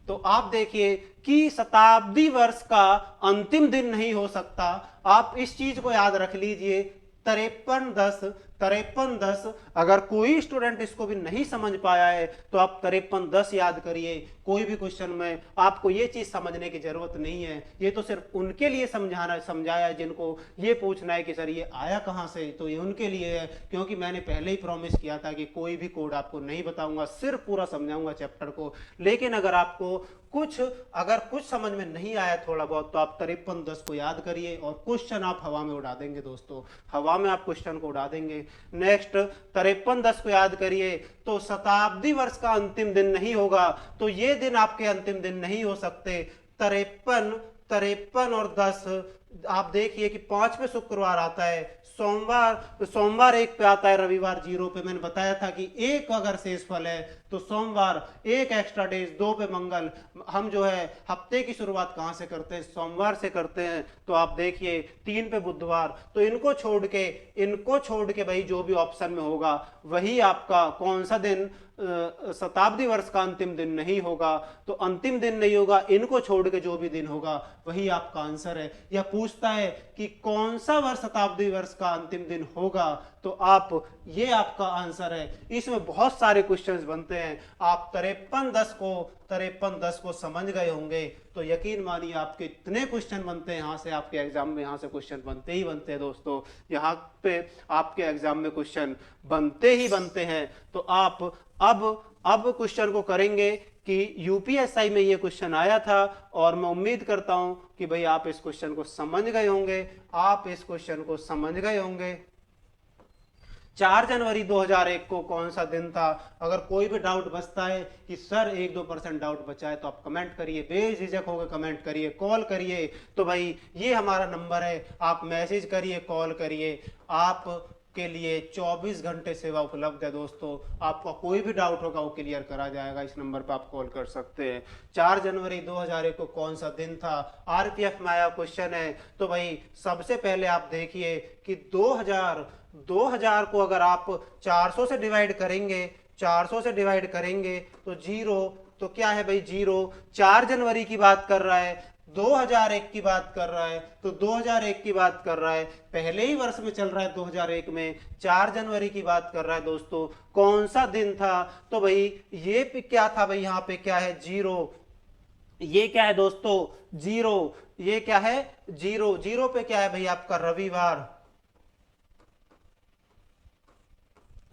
तो आप देखिए कि शताब्दी वर्ष का अंतिम दिन नहीं हो सकता। आप इस चीज को याद रख लीजिए, 53-10। अगर कोई स्टूडेंट इसको भी नहीं समझ पाया है तो आप 53-10 याद करिए। कोई भी क्वेश्चन में आपको ये चीज समझने की जरूरत नहीं है। ये तो सिर्फ उनके लिए समझाया है जिनको ये पूछना है कि सर ये आया कहां से। तो ये उनके लिए है, क्योंकि मैंने पहले ही प्रॉमिस किया था कि कोई भी कोड आपको नहीं बताऊंगा, सिर्फ पूरा समझाऊंगा चैप्टर को। लेकिन अगर आपको कुछ समझ में नहीं आया थोड़ा बहुत, तो आप 53-10 को याद करिए और क्वेश्चन आप हवा में उड़ा देंगे दोस्तों, हवा में आप क्वेश्चन को उड़ा देंगे। नेक्स्ट 53-10 को याद करिए। तो शताब्दी वर्ष का अंतिम दिन नहीं होगा, तो ये दिन आपके अंतिम दिन नहीं हो सकते। 53 और 10, आप देखिए कि 5 पे शुक्रवार आता है, सोमवार 1 पे आता है, रविवार 0 पे। मैंने बताया था कि 1 अगर शेषफल है तो सोमवार 1 एक्स्ट्रा डेज, 2 पे मंगल। हम जो है हफ्ते की शुरुआत कहां से करते हैं, सोमवार से करते हैं। तो आप देखिए 3 पे बुधवार। तो इनको छोड़ के भाई जो भी ऑप्शन में होगा वही आपका कौन सा दिन शताब्दी वर्ष का अंतिम दिन नहीं होगा। तो अंतिम दिन नहीं होगा, इनको छोड़ के जो भी दिन होगा वही आपका आंसर है। यह पूछता है कि कौन सा वर्ष शताब्दी वर्ष का अंतिम दिन होगा, तो आप ये आपका आंसर है। इसमें बहुत सारे क्वेश्चंस बनते हैं। आप 53-10 को समझ गए होंगे तो यकीन मानिए आपके इतने क्वेश्चन बनते हैं यहाँ से, आपके एग्जाम में यहाँ से क्वेश्चन बनते ही बनते हैं दोस्तों। यहाँ पे आपके एग्जाम में क्वेश्चन बनते ही बनते हैं। तो आप अब क्वेश्चन को करेंगे कि यूपीएसआई में ये क्वेश्चन आया था और मैं उम्मीद करता हूं कि भाई आप इस क्वेश्चन को समझ गए होंगे, आप इस क्वेश्चन को समझ गए होंगे। 4 जनवरी 2001 को कौन सा दिन था। अगर कोई भी डाउट बचता है कि सर 1-2% डाउट बचा है तो आप कमेंट करिए, बेझिझक होकर कमेंट करिए, कॉल करिए। तो भाई ये हमारा नंबर है, आप मैसेज करिए, कॉल करिए। आप के लिए 24 घंटे सेवा उपलब्ध है दोस्तों। आपका कोई भी डाउट होगा वो क्लियर करा जाएगा। इस नंबर पर आप कॉल कर सकते हैं। 4 जनवरी 2001 को कौन सा दिन था, आरपीएफ में आया क्वेश्चन है। तो भाई सबसे पहले आप देखिए कि 2000 को अगर आप 400 से डिवाइड करेंगे, 400 से डिवाइड करेंगे तो 0, तो क्या है भाई 0। 4 जनवरी की बात कर रहा है, 2001 की बात कर रहा है, तो 2001 की बात कर रहा है, पहले ही वर्ष में चल रहा है 2001 में, 4 जनवरी की बात कर रहा है दोस्तों। कौन सा दिन था? तो भाई ये क्या था भाई, यहाँ पे क्या है, जीरो। ये क्या है दोस्तों, जीरो। ये क्या है, जीरो। जीरो पे क्या है भाई आपका रविवार।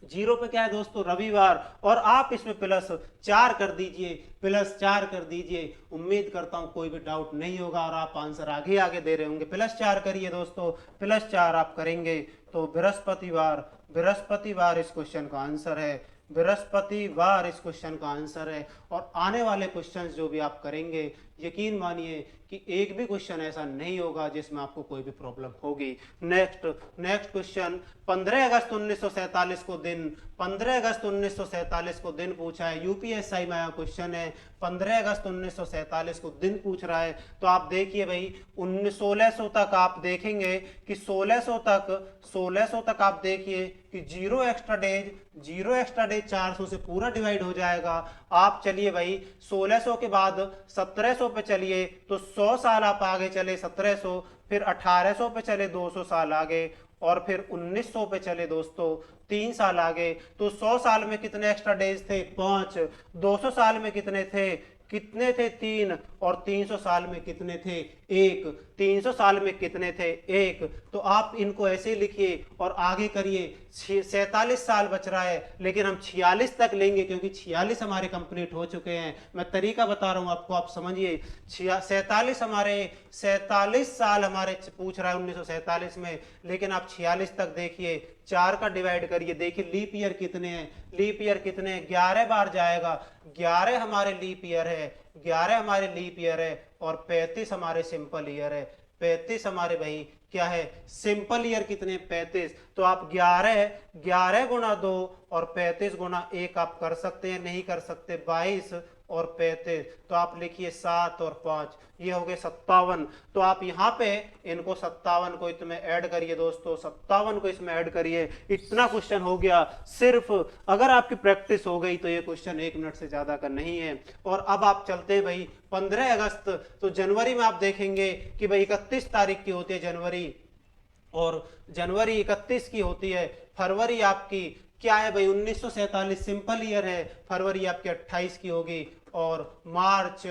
जीरो पे क्या है दोस्तों, रविवार। और आप इसमें +4 कर दीजिए, +4 कर दीजिए। उम्मीद करता हूं कोई भी डाउट नहीं होगा और आप आंसर आगे आगे दे रहे होंगे। +4 करिए दोस्तों, +4 आप करेंगे तो बृहस्पतिवार। बृहस्पतिवार इस क्वेश्चन का आंसर है। बृहस्पतिवार इस क्वेश्चन का आंसर है। और आने वाले क्वेश्चंस जो भी आप करेंगे, यकीन मानिए कि एक भी क्वेश्चन ऐसा नहीं होगा जिसमें आपको कोई भी प्रॉब्लम होगी। नेक्स्ट नेक्स्ट क्वेश्चन, 15 अगस्त 1947 को दिन, 15 अगस्त 1947 को दिन पूछा है, यूपीएसआई में आया क्वेश्चन है। 15 अगस्त 1947 को दिन पूछ रहा है, तो आप देखिए भाई 1600 तक आप देखेंगे कि 1600 तक आप देखिए कि जीरो एक्स्ट्रा डेज 400 से पूरा डिवाइड हो जाएगा। आप चलिए भाई 1600 के बाद 1700 पे चलिए तो 100 साल आप आगे चले 1700, फिर 1800 पे चले 200 साल आगे, और फिर 1900 पे चले दोस्तों 3 साल आगे। तो 100 साल में कितने एक्स्ट्रा डेज थे, 5। 200 साल में कितने थे, 3। और 300 साल में कितने थे, 1। 300 साल में कितने थे, 1। तो आप इनको ऐसे लिखिए और आगे करिए। 47 साल बच रहा है, लेकिन हम 46 तक लेंगे क्योंकि 46 हमारे कंप्लीट हो चुके हैं। मैं तरीका बता रहा हूं आपको, आप समझिए। 47 साल हमारे पूछ रहा है 1947 में, लेकिन आप 46 तक देखिए। 4 का डिवाइड करिए, देखिए लीप ईयर कितने हैं, लीप ईयर कितने हैं, 11 बार जाएगा। 11 हमारे लीप ईयर है, 11 हमारे लीप ईयर है, और 35 हमारे सिंपल ईयर है। 35 हमारे भाई क्या है, सिंपल ईयर कितने, 35। तो आप 11 गुणा 2 और 35 गुणा 1 आप कर सकते हैं, नहीं कर सकते, 22 और 35। तो आप लिखिए 7 और 5, ये हो गए 57। तो आप यहाँ पे इनको 57 को इसमें ऐड करिए दोस्तों, 57 को इसमें ऐड करिए। इतना क्वेश्चन हो गया। सिर्फ अगर आपकी प्रैक्टिस हो गई तो ये क्वेश्चन 1 मिनट से ज्यादा का नहीं है। और अब आप चलते हैं भाई 15 अगस्त। तो जनवरी में आप देखेंगे कि भाई 31 तारीख की होती है जनवरी, और जनवरी 31 की होती है। फरवरी आपकी क्या है भाई, 1947 सिंपल ईयर है, फरवरी आपकी 28 की होगी। और मार्च,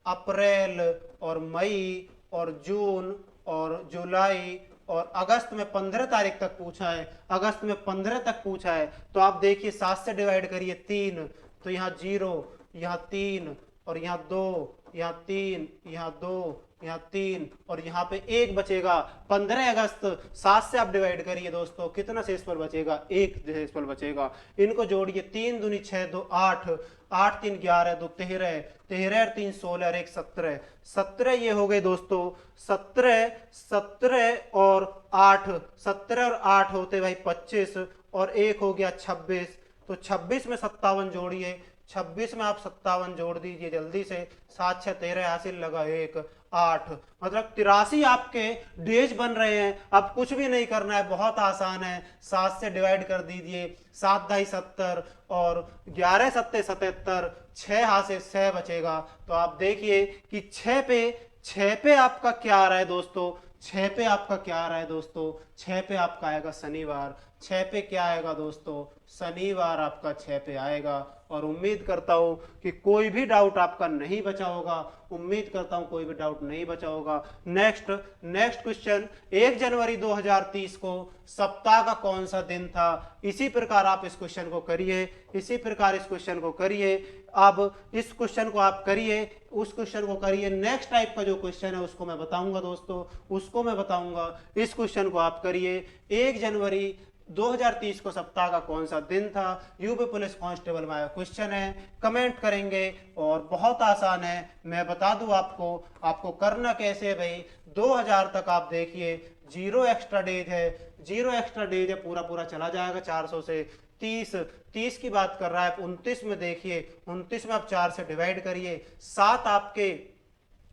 अप्रैल और मई और जून और जुलाई और अगस्त में 15 तारीख तक पूछा है, अगस्त में 15 तक पूछा है। तो आप देखिए 7 से डिवाइड करिए 3, तो यहाँ 0, यहाँ 3 और यहाँ 2, यहाँ 3, यहाँ 2, यहाँ 3 और यहाँ पे 1 बचेगा। 15 अगस्त 7 से आप डिवाइड करिए दोस्तों, कितना शेषफल बचेगा, 1 शेषफल बचेगा। इनको जोड़िए, 3 दूनी 6, 2 8, 8 3 11, 2 13, 13 और 3 16 और 1 17, 17 ये हो गए दोस्तों। 17 और 8, 17 और 8 होते भाई 25, और 1 हो गया 26। तो 26 में 57 जोड़िए, 26 में आप 57 जोड़ दीजिए जल्दी से। 7 6 13 हासिल लगा 1 8, मतलब 83 आपके डेज बन रहे हैं। अब कुछ भी नहीं करना है, बहुत आसान है। 7 से डिवाइड कर दीजिए, 7 ढाई 70 और 11 सत्ते 77, 6 हाथ से 6 बचेगा। तो आप देखिए कि 6 पे आपका क्या आ रहा है दोस्तों, 6 पे आपका क्या आ रहा है दोस्तों, 6 पे आपका आएगा शनिवार। 6 पे क्या आएगा दोस्तों, शनिवार आपका 6 पे आएगा। और उम्मीद करता हूं कि कोई भी डाउट आपका नहीं बचा होगा, उम्मीद करता हूं कोई भी डाउट नहीं बचा होगा। नेक्स्ट क्वेश्चन, 1 जनवरी 2030 को सप्ताह का कौन सा दिन था। इसी प्रकार आप इस क्वेश्चन को करिए, इसी प्रकार इस क्वेश्चन को करिए। अब इस क्वेश्चन को आप करिए, उस क्वेश्चन को करिए। नेक्स्ट टाइप का जो क्वेश्चन है उसको मैं बताऊंगा दोस्तों, उसको मैं बताऊंगा। इस क्वेश्चन को आप करिए। 1 जनवरी 2030 को सप्ताह का कौन सा दिन था, यूपी पुलिस कांस्टेबल में आया क्वेश्चन है। कमेंट करेंगे और बहुत आसान है, मैं बता दूं आपको करना कैसे है भाई। 2000 तक आप देखिए, 0 एक्स्ट्रा डेज है, 0 एक्स्ट्रा डेज है, पूरा पूरा चला जाएगा 400 से। 30 की बात कर रहा है। 29 में देखिए, 29 में आप 4 से डिवाइड करिए। 7 आपके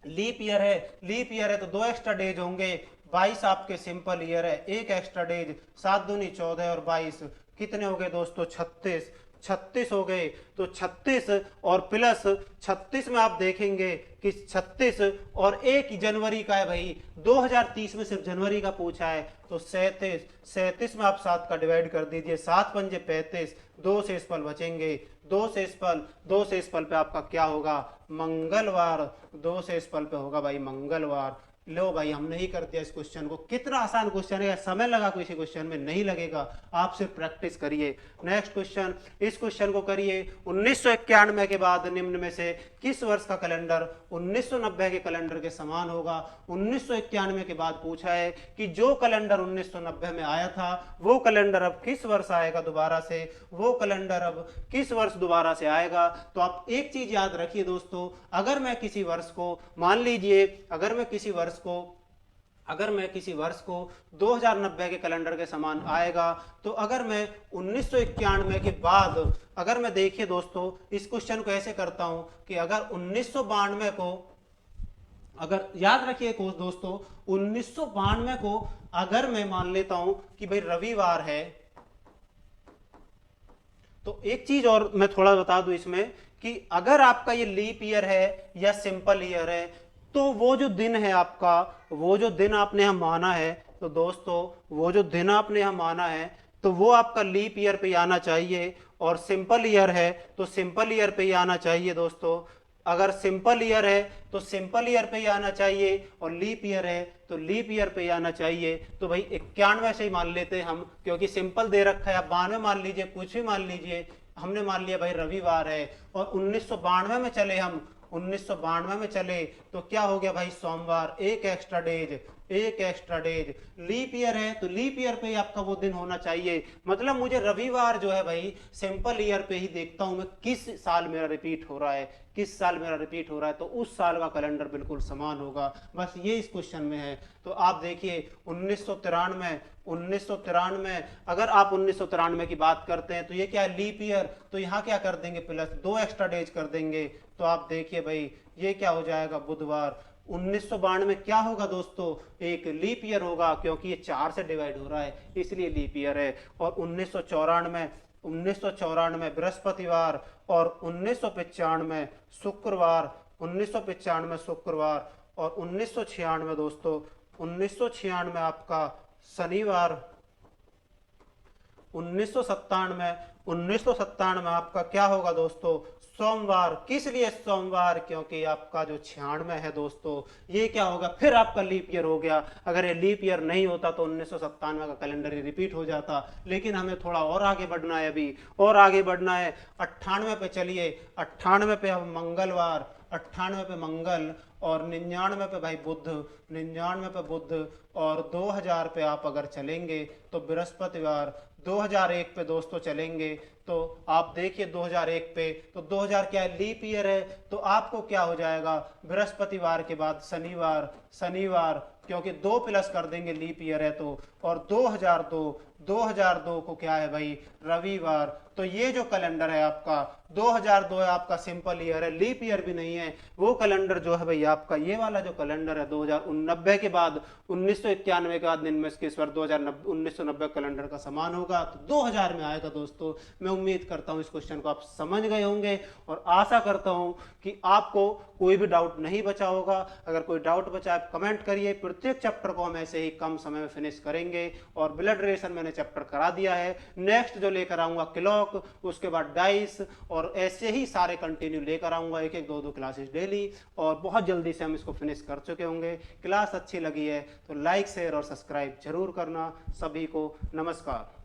लीप ईयर है, लीप ईयर है तो 2 एक्स्ट्रा डेज होंगे। 22 आपके सिंपल ईयर है, 1 एक्स्ट्रा डेज। 7 दूनी 14 और 22 कितने हो गए दोस्तों, 36। 36 हो गए। तो 36 और प्लस 36 में आप देखेंगे कि 36 और 1 जनवरी का है भाई, 2030 में सिर्फ जनवरी का पूछा है। तो 37, 37 में आप 7 का डिवाइड कर दीजिए, 7 पंजे 35, 2 शेष पल बचेंगे, 2 शेष पल, 2 शेष पल पे आपका क्या होगा, मंगलवार, 2 शेष पल पे होगा भाई मंगलवार। लो भाई हमने ही कर दिया इस क्वेश्चन को। कितना आसान क्वेश्चन है, समय लगा किसी क्वेश्चन में, नहीं लगेगा, आप सिर्फ प्रैक्टिस करिए। नेक्स्ट क्वेश्चन, इस क्वेश्चन को करिए। 1991 के बाद निम्न में से किस वर्ष का कैलेंडर 1990 के कैलेंडर के समान होगा। 1991 के बाद पूछा है कि जो कैलेंडर 1990 में आया था वो कैलेंडर अब किस वर्ष आएगा दोबारा से, वो कैलेंडर अब किस वर्ष दोबारा से आएगा। तो आप एक चीज याद रखिए दोस्तों, अगर मैं किसी वर्ष को, मान लीजिए अगर मैं किसी वर्ष को 2090 के कैलेंडर के समान आएगा, तो अगर मैं 1991 के बाद, अगर मैं देखिए दोस्तों इस क्वेश्चन को ऐसे करता हूं कि अगर 1992 को, अगर याद रखिए दोस्तों 1992 को अगर मैं मान लेता हूं कि भाई रविवार है, तो एक चीज और मैं थोड़ा बता दूं इसमें कि अगर आपका ये लीप ईयर है या सिंपल ईयर है, तो वो जो दिन है आपका, वो जो दिन आपने यहां माना है, तो दोस्तों वो जो दिन आपने यहां माना है तो वो आपका लीप ईयर पे आना चाहिए। और सिंपल ईयर है तो सिंपल ईयर पे ही आना चाहिए दोस्तों। अगर सिंपल ईयर है तो सिंपल ईयर पे ही आना चाहिए, और लीप ईयर है तो लीप ईयर पे ही आना चाहिए। तो भाई 91 से ही मान लेते हैं हम, क्योंकि सिंपल दे रखा है। आप 92 मान लीजिए, कुछ भी मान लीजिए, हमने मान लिया भाई रविवार है। और 1992 में चले हम, 1992 में चले तो क्या हो गया भाई सोमवार, एक एक्स्ट्रा डेज, एक एक्स्ट्रा डेज। लीप ईयर है तो लीप ईयर पे ही आपका वो दिन होना चाहिए। मतलब मुझे रविवार जो है भाई सिंपल ईयर पे ही देखता हूं मैं किस साल मेरा रिपीट हो रहा है, किस साल मेरा रिपीट हो रहा है, तो उस साल का कैलेंडर बिल्कुल समान होगा। बस ये इस क्वेश्चन में है। तो आप देखिए 1993 अगर आप 1993 की बात करते हैं तो ये क्या है, लीप ईयर, तो यहाँ क्या कर देंगे, प्लस 2 एक्स्ट्रा डेज कर देंगे। तो आप देखिए भाई ये क्या हो जाएगा, बुधवार। 1992 क्या होगा दोस्तों, एक लीप ईयर होगा, क्योंकि ये 4 से डिवाइड हो रहा है इसलिए लीप ईयर है। और 1994 बृहस्पतिवार, और 1995 शुक्रवार, 1995 शुक्रवार, और 1996 दोस्तों, 1996 आपका शनिवार, 1997 आपका क्या होगा दोस्तों, सोमवार। किस लिए सोमवार, क्योंकि आपका जो 96 है दोस्तों ये क्या होगा, फिर आपका लीप ईयर हो गया। अगर ये लीप ईयर नहीं होता तो 1997 का कैलेंडर ही रिपीट हो जाता। लेकिन हमें थोड़ा और आगे बढ़ना है, अभी और आगे बढ़ना है। 98 पे चलिए, 98 पे अब मंगलवार, 98 पे मंगल, और 99 पे भाई बुध, 99 पे बुध, और 2000 पे आप अगर चलेंगे तो बृहस्पतिवार। 2001 पे दोस्तों चलेंगे तो आप देखिए 2001 पे, तो 2000 क्या है, लीप ईयर है, तो आपको क्या हो जाएगा, बृहस्पतिवार के बाद शनिवार, शनिवार, क्योंकि 2 प्लस कर देंगे लीप ईयर है तो। और 2002 को क्या है भाई, रविवार। तो ये जो कैलेंडर है आपका 2002 है, आपका सिंपल ईयर है, लीप ईयर भी नहीं है। वो कैलेंडर जो है भाई आपका, ये वाला जो कैलेंडर है 2090 के बाद, 1991 के बाद दिन में किस बार 1990 कैलेंडर का समान होगा, तो 2000 में आएगा दोस्तों। मैं उम्मीद करता हूं इस क्वेश्चन को आप समझ गए होंगे, और आशा करता हूं कि आपको कोई भी डाउट नहीं बचा होगा। अगर कोई डाउट बचा आप कमेंट करिए। प्रत्येक चैप्टर को हम ऐसे ही कम समय में फिनिश करेंगे। और ब्लड रिलेशन मैंने चैप्टर करा दिया है, नेक्स्ट जो लेकर आऊंगा क्लॉक, उसके बाद डाइस, और ऐसे ही सारे कंटिन्यू लेकर आऊंगा, एक एक 2 क्लासेस डेली, और बहुत जल्दी से हम इसको फिनिश कर चुके होंगे। क्लास अच्छी लगी है तो लाइक शेयर और सब्सक्राइब जरूर करना। सभी को नमस्कार।